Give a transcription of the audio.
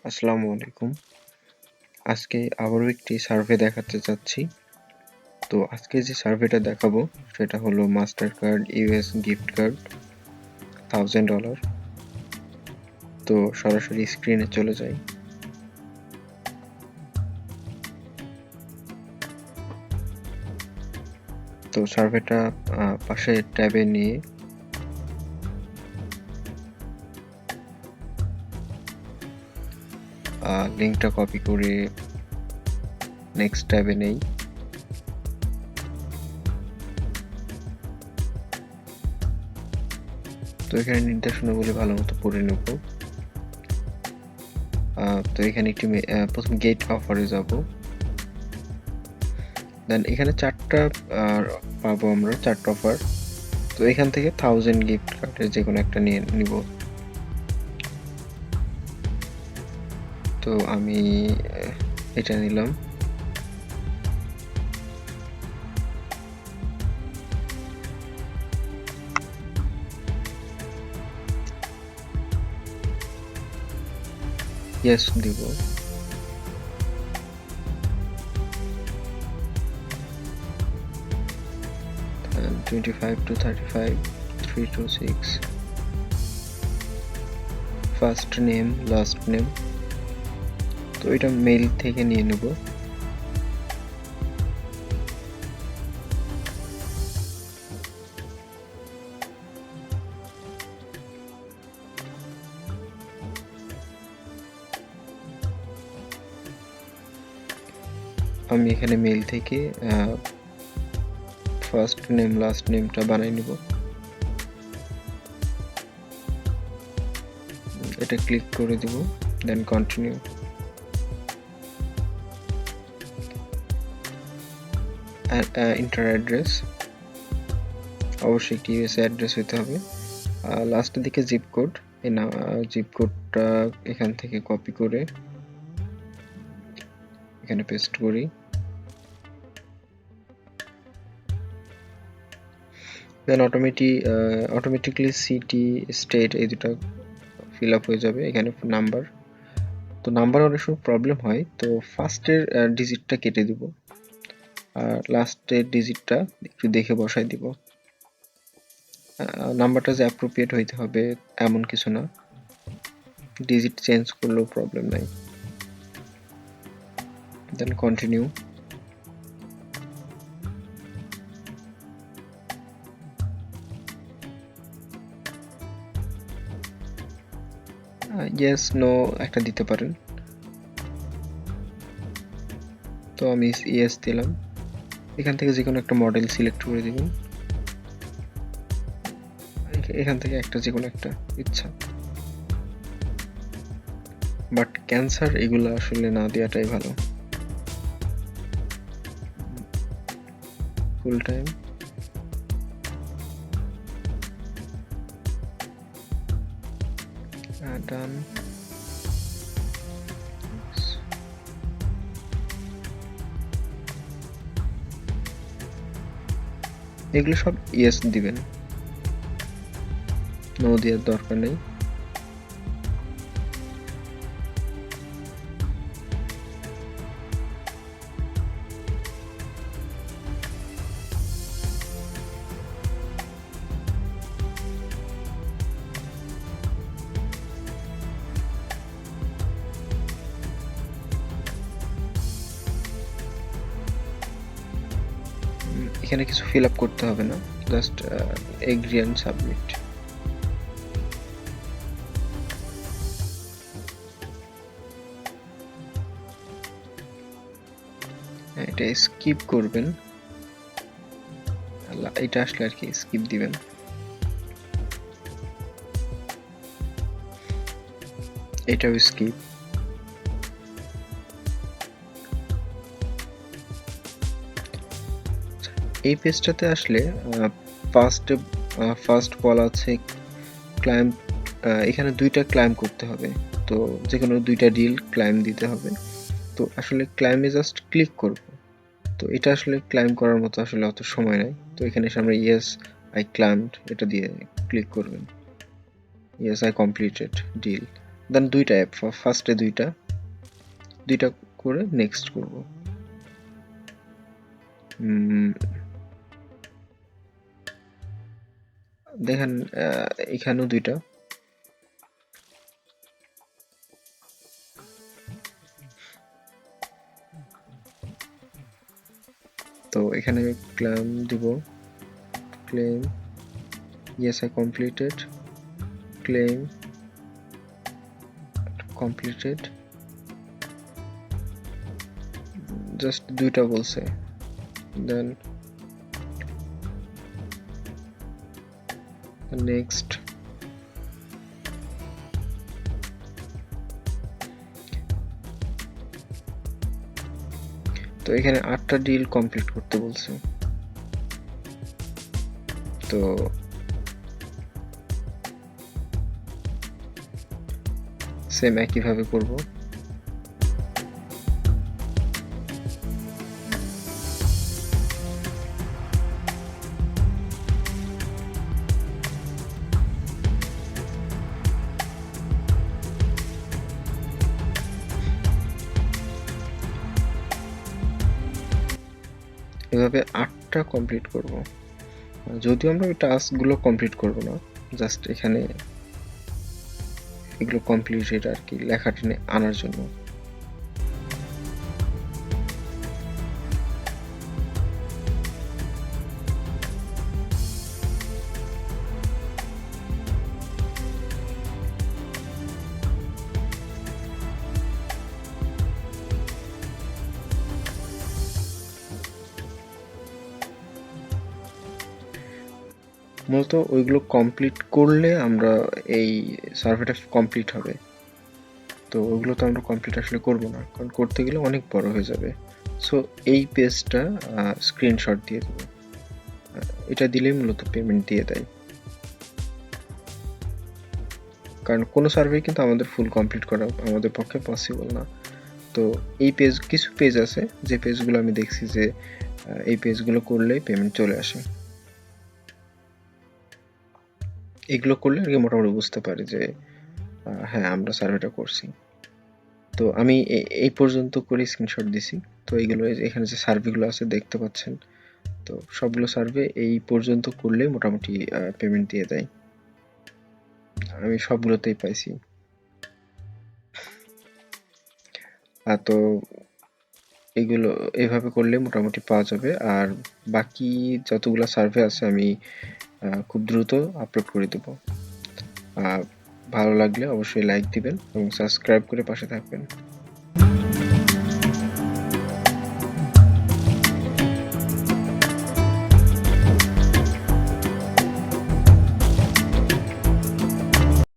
আসসালামু আলাইকুম। আজকে আবারও একটি সার্ভে দেখাতে চাচ্ছি। তো আজকে যে সার্ভেটা দেখাবো সেটা হলো master card US gift card $1000। তো সরাসরি স্ক্রিনে চলে যাই। তো সার্ভেটা পাশে ট্যাবে নিয়ে লিঙ্কটা কপি করে নেক্সট ট্যাবে নেই। তো এখানে নির্দেশনাগুলি ভালো মতো পড়ে নেব। তো এখানে একটি প্রথম গেট অফারে যাব। দেন এখানে চারটা পাবো আমরা, চারটা অফার। তো এখান থেকে 1000 গিফট কার্ডের যে কোনো একটা নিয়ে নিব। তো আমি এটা নিলাম। ইয়েস দিব। And 25 to 35 3 to 6 first name last name. তো এটা মেইল থেকে নিয়ে নেব। আমি এখানে মেইল থেকে ফার্স্ট নেম লাস্ট নেমটা বানাই নেব। এটা ক্লিক করে দিব, দেন কন্টিনিউ। ইন্টার অ্যাড্রেস, অবশ্যই একটি ইউএসএ অ্যাড্রেস হতে হবে। লাস্টের দিকে জিপ কোড, এই না জিপ কোডটা এখান থেকে কপি করে এখানে পেস্ট করি। দেন অটোমেটিকলি সিটি স্টেট এই দুটো ফিল আপ হয়ে যাবে। এখানে নাম্বার, তো নাম্বার অনেক সময় প্রবলেম হয়, তো ফার্স্টের ডিজিটটা কেটে দিব আর লাস্টের ডিজিটটা একটু দেখে বসাই দিব। নাম্বারটা যে অ্যাপ্রোপ্রিয়েট হইতে হবে এমন কিছু না, ডিজিট চেঞ্জ করলেও প্রবলেম নাই। দেন কন্টিনিউ। ইয়েস নো একটা দিতে পারেন। তো আমি ইয়েস দিলাম। এখান থেকে যে কোনো একটা মডেল সিলেক্ট করে দিবেন, এখান থেকে একটা যে কোনো একটা ইচ্ছা। বাট ক্যান্সার এগুলো আসলে না দেওয়াটাই ভালো। ফুল টাইম, ডান। এগুলো সব ইয়েস দিবেন, নো দেওয়ার দরকার নেই। এখানে কিছু ফিল আপ করতে হবে না, জাস্ট এগ্রি এন্ড সাবমিট। এটা স্কিপ করবেন, এটা আসলে আর কি স্কিপ দিবেন। এটাও স্কিপ। এই পেজটাতে আসলে ফার্স্ট বলা আছে ক্লায়েন্ট, এখানে দুইটা ক্লাইম করতে হবে। তো যে কোনো দুইটা ডিল ক্লাইম দিতে হবে। তো আসলে ক্লাইমে জাস্ট ক্লিক করব। তো এটা আসলে ক্লাইম করার মতো আসলে অত সময় নাই। তো এখানে এসে আমরা ইয়েস আই ক্লাইমড এটা দিয়ে ক্লিক করবেন। Yes I completed deal. Then দুইটা অ্যাপ, ফার্স্টে দুইটা করে নেক্সট করব। দেখেন এখানেও দুইটা, তো এখানে আমি ক্লেম দিব, claim yes I completed, claim completed, just দুইটা বলছে। দেন নেক্সট, তো এখানে 8টা ডিল কমপ্লিট করতে বলছে, তো সেম একইভাবে করব। এভাবে 8টা কমপ্লিট করব। যদিও আমরা ওই টাস্কগুলো কমপ্লিট করব না, জাস্ট এখানে এগুলো কমপ্লিটেড আর কি লেখাটা আনার জন্য। মূলত ওইগুলো কমপ্লিট করলে আমরা এই সার্ভেটা কমপ্লিট হবে, তো ওইগুলো তো আমরা কমপ্লিট আসলে করব না, কারণ করতে গেলে অনেক বড় হয়ে যাবে। সো এই পেজটা স্ক্রিনশট দিয়ে দেবো, এটা দিলেই মূলত পেমেন্ট দিয়ে দেয়, কারণ কোনো সার্ভে কিন্তু আমাদের ফুল কমপ্লিট করা আমাদের পক্ষে পসিবল না। তো এই পেজ, কিছু পেজ আছে যে পেজগুলো আমি দেখছি যে এই পেজগুলো করলেই পেমেন্ট চলে আসে, এগুলো করলে আর কি মোটামুটি বুঝতে পারি যে হ্যাঁ আমরা সার্ভেটা করছি। তো আমি এই পর্যন্ত করে স্ক্রিনশট দিছি, তো এইগুলো এখানে যে সার্ভেগুলো আছে দেখতে পাচ্ছেন, তো সবগুলো সার্ভে এই পর্যন্ত করলে মোটামুটি পেমেন্ট দিয়ে দেয়, আমি সবগুলোতেই পাইছি। তো এগুলো এইভাবে করলে মোটামুটি পাওয়া যাবে, আর বাকি যতগুলো সার্ভে আছে আমি খুব দ্রুত আপলোড করে দেবো। ভালো লাগলে অবশ্যই লাইক দিবেন এবং সাবস্ক্রাইব করে পাশে থাকবেন।